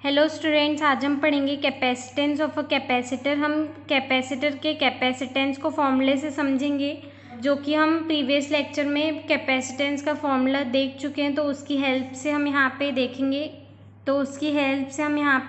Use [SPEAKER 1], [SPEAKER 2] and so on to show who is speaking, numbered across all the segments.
[SPEAKER 1] Hello students, आज हम पढ़ेंगे कैपेसिटेंस ऑफ अ कैपेसिटर। हम कैपेसिटर के कैपेसिटेंस को फॉर्मूले से समझेंगे, जो कि हम प्रीवियस लेक्चर में कैपेसिटेंस का फॉर्मूला देख चुके हैं। तो उसकी हेल्प से हम यहाँ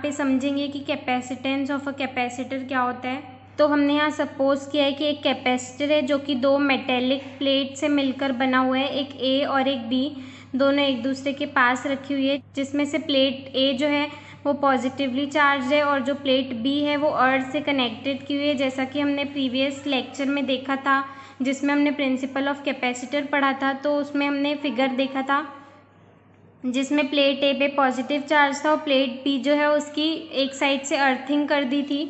[SPEAKER 1] पे समझेंगे कि कैपेसिटेंस ऑफ अ कैपेसिटर क्या होता है। तो हमने यहाँ सपोज किया है कि एक कैपेसिटर है जो कि दो मेटेलिक प्लेट से मिलकर बना हुआ है, एक ए और एक बी, दोनों एक दूसरे के पास रखी हुई है, जिसमें से प्लेट ए जो है वो पॉजिटिवली चार्ज है और जो प्लेट बी है वो अर्थ से कनेक्टेड की हुई है, जैसा कि हमने प्रीवियस लेक्चर में देखा था, जिसमें हमने प्रिंसिपल ऑफ कैपेसिटर पढ़ा था। तो उसमें हमने फिगर देखा था जिसमें प्लेट ए पे पॉजिटिव चार्ज था और प्लेट बी जो है उसकी एक साइड से अर्थिंग कर दी थी।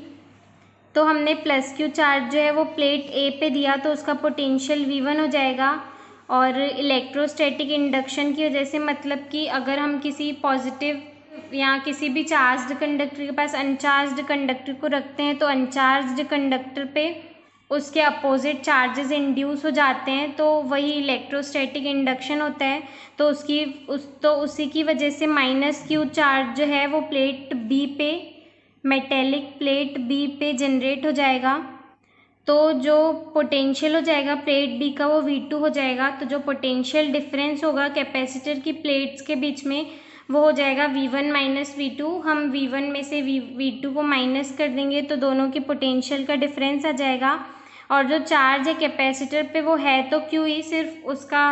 [SPEAKER 1] तो हमने प्लस क्यू चार्ज जो है वो प्लेट ए पे दिया, तो उसका पोटेंशियल V1 हो जाएगा। और इलेक्ट्रोस्टैटिक इंडक्शन की वजह से, मतलब कि अगर हम किसी पॉजिटिव या किसी भी चार्ज्ड कंडक्टर के पास अनचार्ज्ड कंडक्टर को रखते हैं, तो अनचार्ज्ड कंडक्टर पे उसके अपोजिट चार्जेस इंड्यूस हो जाते हैं, तो वही इलेक्ट्रोस्टैटिक इंडक्शन होता है। तो उसी की वजह से माइनस क्यू चार्ज जो है वो प्लेट बी पे, मेटेलिक प्लेट बी पे जनरेट हो जाएगा। तो जो पोटेंशियल हो जाएगा प्लेट बी का वो V2 हो जाएगा। तो जो पोटेंशियल डिफरेंस होगा कैपेसिटर की प्लेट्स के बीच में वो हो जाएगा V1 माइनस V2। हम V1 में से V2 को माइनस कर देंगे तो दोनों के पोटेंशियल का डिफरेंस आ जाएगा। और जो चार्ज है कैपेसिटर पे वो है तो क्यों ही, सिर्फ उसका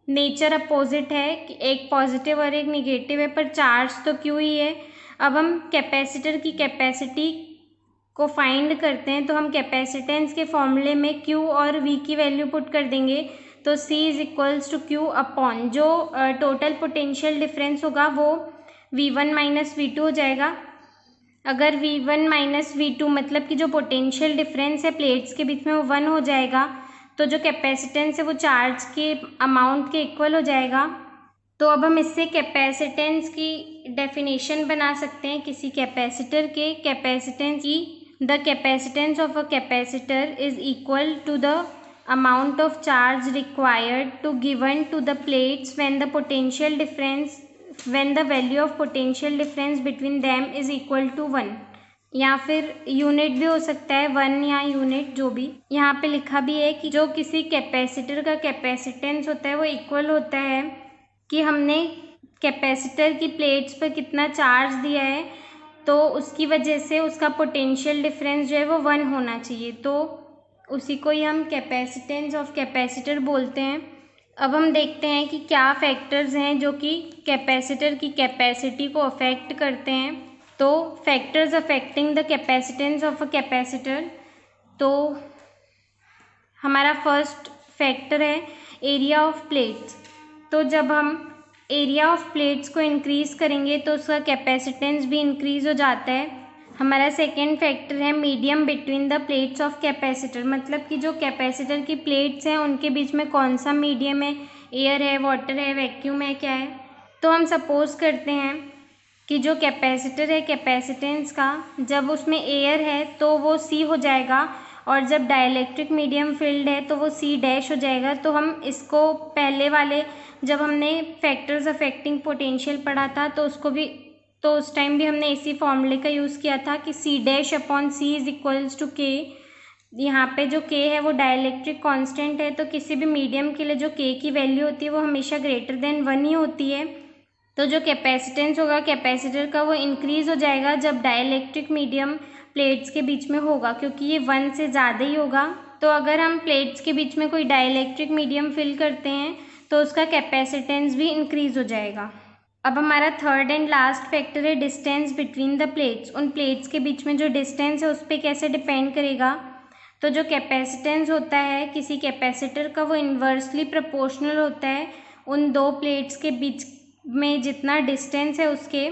[SPEAKER 1] नेचर अपोजिट है कि एक पॉजिटिव और एक निगेटिव है, पर चार्ज तो क्यों ही है। अब हम कैपेसिटर की कैपेसिटी को फाइंड करते हैं, तो हम कैपेसिटेंस के फॉर्मूले में Q और V की वैल्यू पुट कर देंगे। तो C is equals to Q upon जो टोटल पोटेंशियल डिफरेंस होगा वो V1 माइनस V2 हो जाएगा। अगर V1 माइनस V2 मतलब कि जो पोटेंशियल डिफरेंस है प्लेट्स के बीच में वो 1 हो जाएगा, तो जो कैपेसिटेंस है वो चार्ज के अमाउंट के इक्वल हो जाएगा। तो अब हम इससे कैपेसिटेंस की डेफिनेशन बना सकते हैं किसी कैपेसिटर के कैपेसिटेंस की। The capacitance of a capacitor is equal to the amount of charge required to given to the plates when the value of potential difference between them is equal to 1, या फिर unit भी हो सकता है 1 या unit, जो भी। यहाँ पे लिखा भी है कि जो किसी कैपेसिटर का कैपेसिटेंस होता है वो इक्वल होता है कि हमने कैपेसिटर की प्लेट्स पर कितना चार्ज दिया है, तो उसकी वजह से उसका पोटेंशियल डिफरेंस जो है वो 1 होना चाहिए। तो उसी को ही हम कैपेसिटेंस ऑफ कैपेसिटर बोलते हैं। अब हम देखते हैं कि क्या फैक्टर्स हैं जो कि कैपेसिटर की कैपेसिटी को अफेक्ट करते हैं। तो factors affecting the capacitance of a capacitor, तो हमारा फर्स्ट फैक्टर है एरिया ऑफ प्लेट्स। तो जब हम एरिया ऑफ प्लेट्स को इंक्रीज़ करेंगे तो उसका कैपेसिटेंस भी इंक्रीज़ हो जाता है। हमारा सेकेंड फैक्टर है medium between the plates of capacitor, मतलब कि जो कैपेसिटर की प्लेट्स हैं उनके बीच में कौन सा मीडियम है, एयर है, वाटर है, वैक्यूम है, क्या है। तो हम सपोज करते हैं कि जो कैपेसिटर है कैपेसिटेंस का, जब उसमें एयर है तो वो C हो जाएगा, और जब डाइलेक्ट्रिक मीडियम फिल्ड है तो वो C डैश हो जाएगा। तो हम इसको पहले वाले जब हमने फैक्टर्स अफेक्टिंग पोटेंशियल पढ़ा था तो उस टाइम भी हमने इसी फॉर्मूले का यूज़ किया था कि C dash upon C is equals to K। यहाँ पे जो K है वो डाइलेक्ट्रिक कांस्टेंट है, तो किसी भी मीडियम के लिए जो K की वैल्यू होती है वो हमेशा ग्रेटर देन 1 ही होती है। तो जो कैपेसिटेंस होगा कैपेसिटर का वो इंक्रीज़ हो जाएगा जब डाइलेक्ट्रिक मीडियम प्लेट्स के बीच में होगा, क्योंकि ये 1 से ज़्यादा ही होगा। तो अगर हम प्लेट्स के बीच में कोई डाइलेक्ट्रिक मीडियम फिल करते हैं तो उसका कैपेसिटेंस भी इंक्रीज़ हो जाएगा। अब हमारा थर्ड एंड लास्ट फैक्टर है डिस्टेंस बिटवीन द प्लेट्स। उन प्लेट्स के बीच में जो डिस्टेंस है उस पर कैसे डिपेंड करेगा। तो जो कैपेसिटेंस होता है किसी कैपेसिटर का वो इन्वर्सली प्रोपोर्शनल होता है उन दो प्लेट्स के बीच में जितना डिस्टेंस है उसके।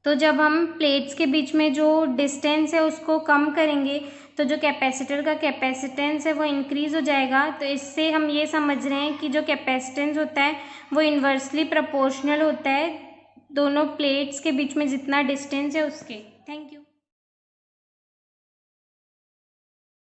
[SPEAKER 1] तो जब हम प्लेट्स के बीच में जो डिस्टेंस है उसको कम करेंगे तो जो कैपेसिटर का कैपेसिटेंस है वो इंक्रीज़ हो जाएगा। तो इससे हम ये समझ रहे हैं कि जो कैपेसिटेंस होता है वो इन्वर्सली प्रोपोर्शनल होता है दोनों प्लेट्स के बीच में जितना डिस्टेंस है उसके। Thank you.